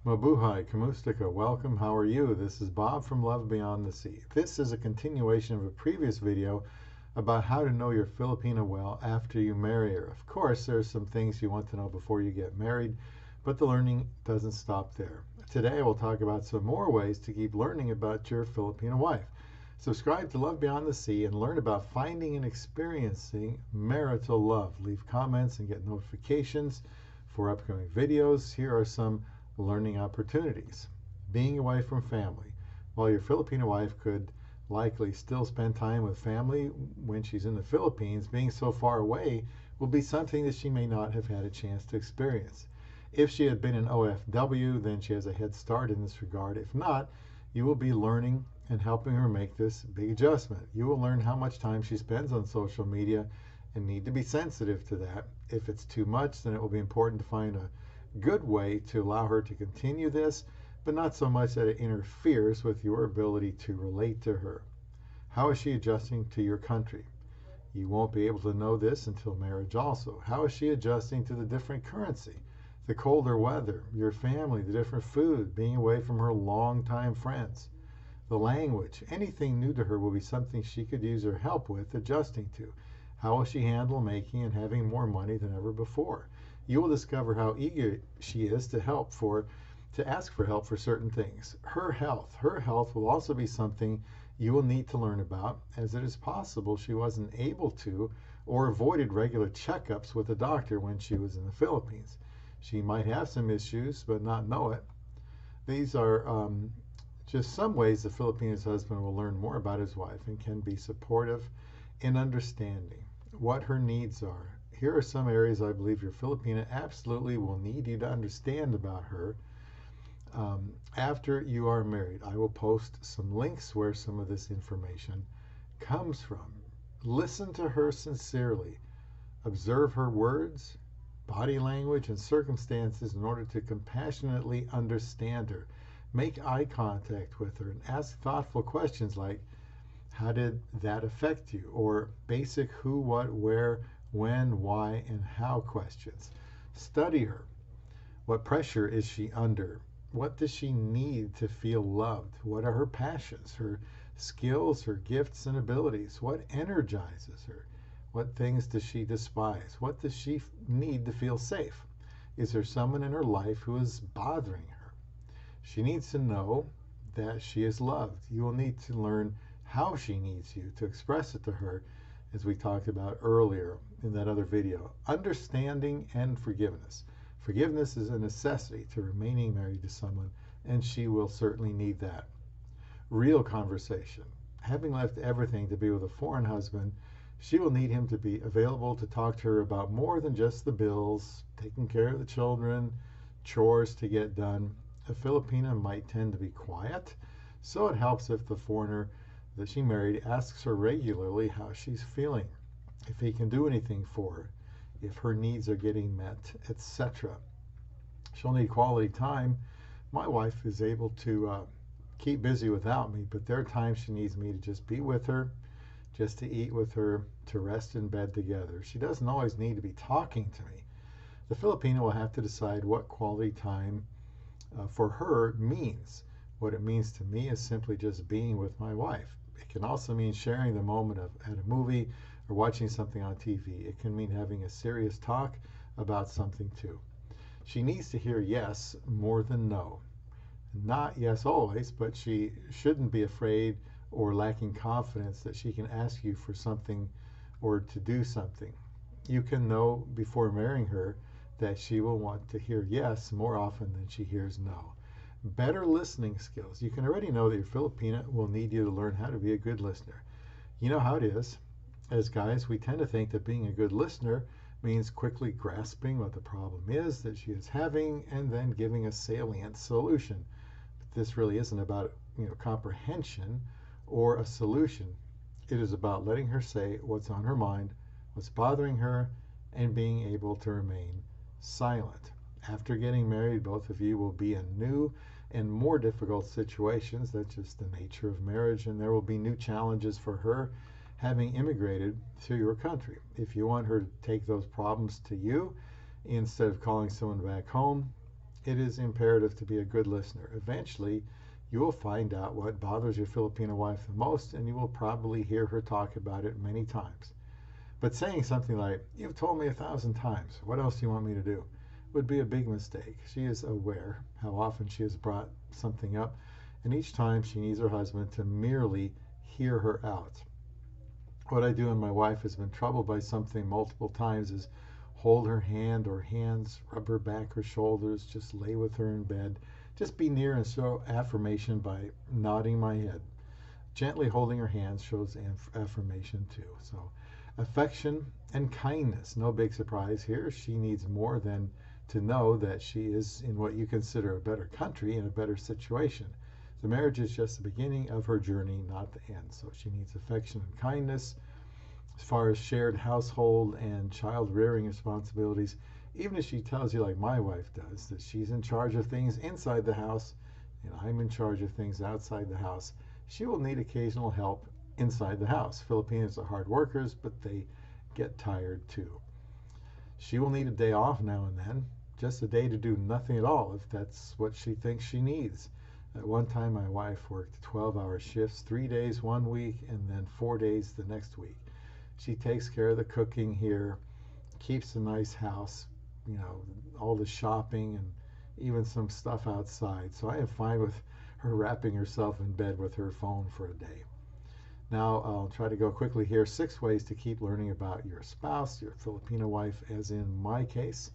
Mabuhay, Kamustika, welcome. How are you? This is Bob from Love Beyond the Sea. This is a continuation of a previous video about how to know your Filipina well after you marry her. Of course, there's some things you want to know before you get married, but the learning doesn't stop there. Today, we'll talk about some more ways to keep learning about your Filipina wife. Subscribe to Love Beyond the Sea and learn about finding and experiencing marital love. Leave comments and get notifications for upcoming videos. Here are some learning opportunities. Being away from family. While your Filipino wife could likely still spend time with family when she's in the Philippines, being so far away will be something that she may not have had a chance to experience. If she had been in OFW, then she has a head start in this regard. If not, you will be learning and helping her make this big adjustment. You will learn how much time she spends on social media and need to be sensitive to that. If it's too much, then it will be important to find a good way to allow her to continue this, but not so much that it interferes with your ability to relate to her. How is she adjusting to your country? You won't be able to know this until marriage also. How is she adjusting to the different currency, the colder weather, your family, the different food, being away from her longtime friends? The language, anything new to her will be something she could use her help with adjusting to. How will she handle making and having more money than ever before? You will discover how eager she is to ask for help for certain things. Her health will also be something you will need to learn about, as it is possible she wasn't able to or avoided regular checkups with a doctor when she was in the Philippines. She might have some issues but not know it. These are just some ways the Filipino husband will learn more about his wife and can be supportive in understanding what her needs are. Here are some areas I believe your Filipina absolutely will need you to understand about her after you are married. I will post some links where some of this information comes from. Listen to her sincerely. Observe her words, body language, and circumstances in order to compassionately understand her. Make eye contact with her and ask thoughtful questions like, how did that affect you? Or basic who, what, where, when, why, and how questions. Study her. What pressure is she under? What does she need to feel loved? What are her passions, her skills, her gifts and abilities? What energizes her? What things does she despise? What does she need to feel safe? Is there someone in her life who is bothering her? She needs to know that she is loved. You will need to learn how she needs you to express it to her, as we talked about earlier in that other video. Understanding and forgiveness. Forgiveness is a necessity to remaining married to someone, and she will certainly need that. Real conversation. Having left everything to be with a foreign husband, she will need him to be available to talk to her about more than just the bills, taking care of the children, chores to get done. A Filipina might tend to be quiet, so it helps if the foreigner that she married asks her regularly how she's feeling, if he can do anything for her, if her needs are getting met, etc. She'll need quality time. My wife is able to keep busy without me, but there are times she needs me to just be with her, just to eat with her, to rest in bed together. She doesn't always need to be talking to me. The Filipino will have to decide what quality time for her means. What it means to me is simply just being with my wife. It can also mean sharing the moment at a movie or watching something on TV. It can mean having a serious talk about something too. She needs to hear yes more than no. Not yes always, but she shouldn't be afraid or lacking confidence that she can ask you for something or to do something. You can know before marrying her that she will want to hear yes more often than she hears no. Better listening skills. You can already know that your Filipina will need you to learn how to be a good listener. You know how it is. As guys, we tend to think that being a good listener means quickly grasping what the problem is that she is having and then giving a salient solution. But this really isn't about comprehension or a solution. It is about letting her say what's on her mind, what's bothering her, and being able to remain silent. After getting married, both of you will be in new and more difficult situations. That's just the nature of marriage, and there will be new challenges for her having immigrated to your country. If you want her to take those problems to you instead of calling someone back home, it is imperative to be a good listener. Eventually, you will find out what bothers your Filipino wife the most, and you will probably hear her talk about it many times. But saying something like, "You've told me 1,000 times, what else do you want me to do?" would be a big mistake. She is aware how often she has brought something up, and each time she needs her husband to merely hear her out. What I do when my wife has been troubled by something multiple times is hold her hand or hands, rub her back or shoulders, just lay with her in bed, just be near and show affirmation by nodding my head. Gently holding her hands shows affirmation too. So affection and kindness, no big surprise here. She needs more than to know that she is in what you consider a better country, in a better situation. The marriage is just the beginning of her journey, not the end. So she needs affection and kindness. As far as shared household and child rearing responsibilities, even if she tells you, like my wife does, that she's in charge of things inside the house and I'm in charge of things outside the house, she will need occasional help inside the house. Filipinos are hard workers, but they get tired too. She will need a day off now and then, just a day to do nothing at all if that's what she thinks she needs. At one time, my wife worked 12-hour shifts, 3 days one week and then 4 days the next week. She takes care of the cooking here, keeps a nice house, all the shopping and even some stuff outside. So I am fine with her wrapping herself in bed with her phone for a day. Now I'll try to go quickly here. 6 ways to keep learning about your spouse, your Filipino wife, as in my case.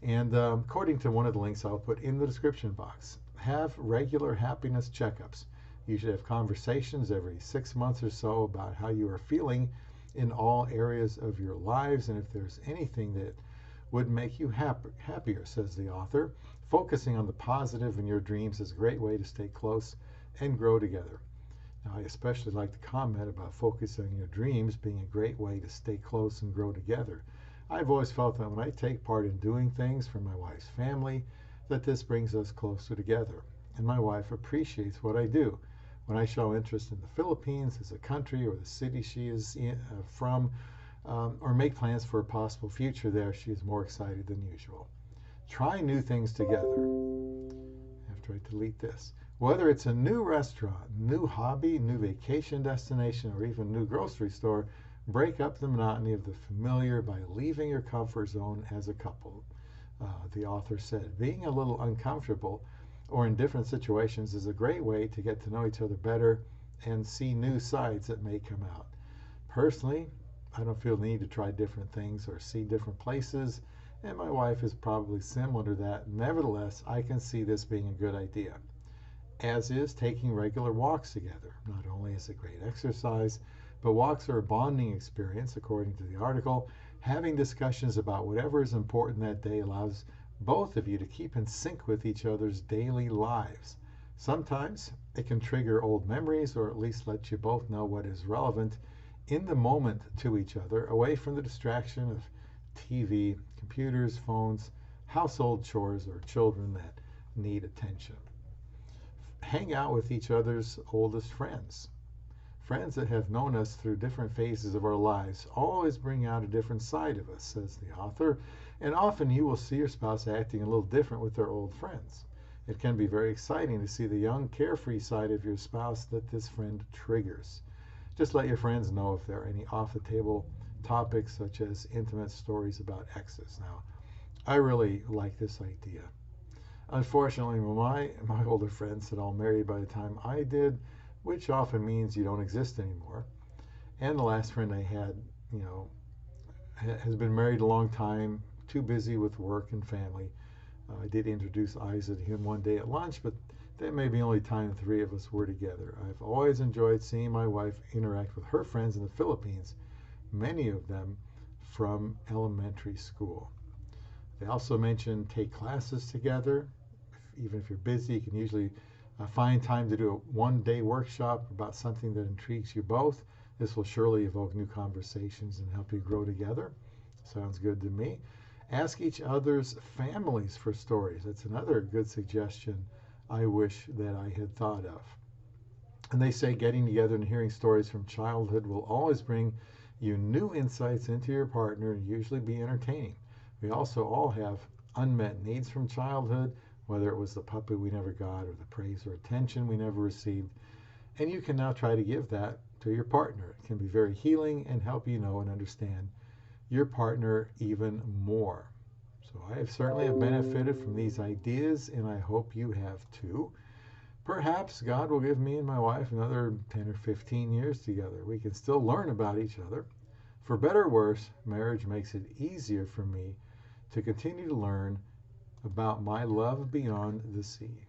And according to one of the links I'll put in the description box, have regular happiness checkups. You should have conversations every 6 months or so about how you are feeling in all areas of your lives, and if there's anything that would make you happier, says the author. Focusing on the positive in your dreams is a great way to stay close and grow together. Now, I especially like the comment about focusing on your dreams being a great way to stay close and grow together. I've always felt that when I take part in doing things for my wife's family, that this brings us closer together. And my wife appreciates what I do. When I show interest in the Philippines as a country or the city she is from, or make plans for a possible future there, she is more excited than usual. Try new things together. After I delete this. Whether it's a new restaurant, new hobby, new vacation destination, or even new grocery store, break up the monotony of the familiar by leaving your comfort zone as a couple. The author said, being a little uncomfortable or in different situations is a great way to get to know each other better and see new sides that may come out. Personally, I don't feel the need to try different things or see different places, and my wife is probably similar to that. Nevertheless, I can see this being a good idea, as is taking regular walks together. Not only is it great exercise, but walks are a bonding experience, according to the article. Having discussions about whatever is important that day allows both of you to keep in sync with each other's daily lives. Sometimes it can trigger old memories, or at least let you both know what is relevant in the moment to each other, away from the distraction of TV, computers, phones, household chores, or children that need attention. Hang out with each other's oldest friends. Friends that have known us through different phases of our lives always bring out a different side of us, says the author, and often you will see your spouse acting a little different with their old friends. It can be very exciting to see the young, carefree side of your spouse that this friend triggers. Just let your friends know if there are any off-the-table topics, such as intimate stories about exes. Now, I really like this idea. Unfortunately, my older friends had all married by the time I did, which often means you don't exist anymore. And the last friend I had, has been married a long time, too busy with work and family. I did introduce Isa to him one day at lunch, but that may be the only time the 3 of us were together. I've always enjoyed seeing my wife interact with her friends in the Philippines, many of them from elementary school. They also mentioned take classes together. Even if you're busy, you can usually find time to do a one-day workshop about something that intrigues you both. This will surely evoke new conversations and help you grow together. Sounds good to me. Ask each other's families for stories. That's another good suggestion I wish that I had thought of. And they say getting together and hearing stories from childhood will always bring you new insights into your partner and usually be entertaining. We also all have unmet needs from childhood, whether it was the puppy we never got or the praise or attention we never received. And you can now try to give that to your partner. It can be very healing and help you know and understand your partner even more. So I have certainly benefited from these ideas, and I hope you have too. Perhaps God will give me and my wife another 10 or 15 years together. We can still learn about each other. For better or worse, marriage makes it easier for me to continue to learn about my love beyond the sea.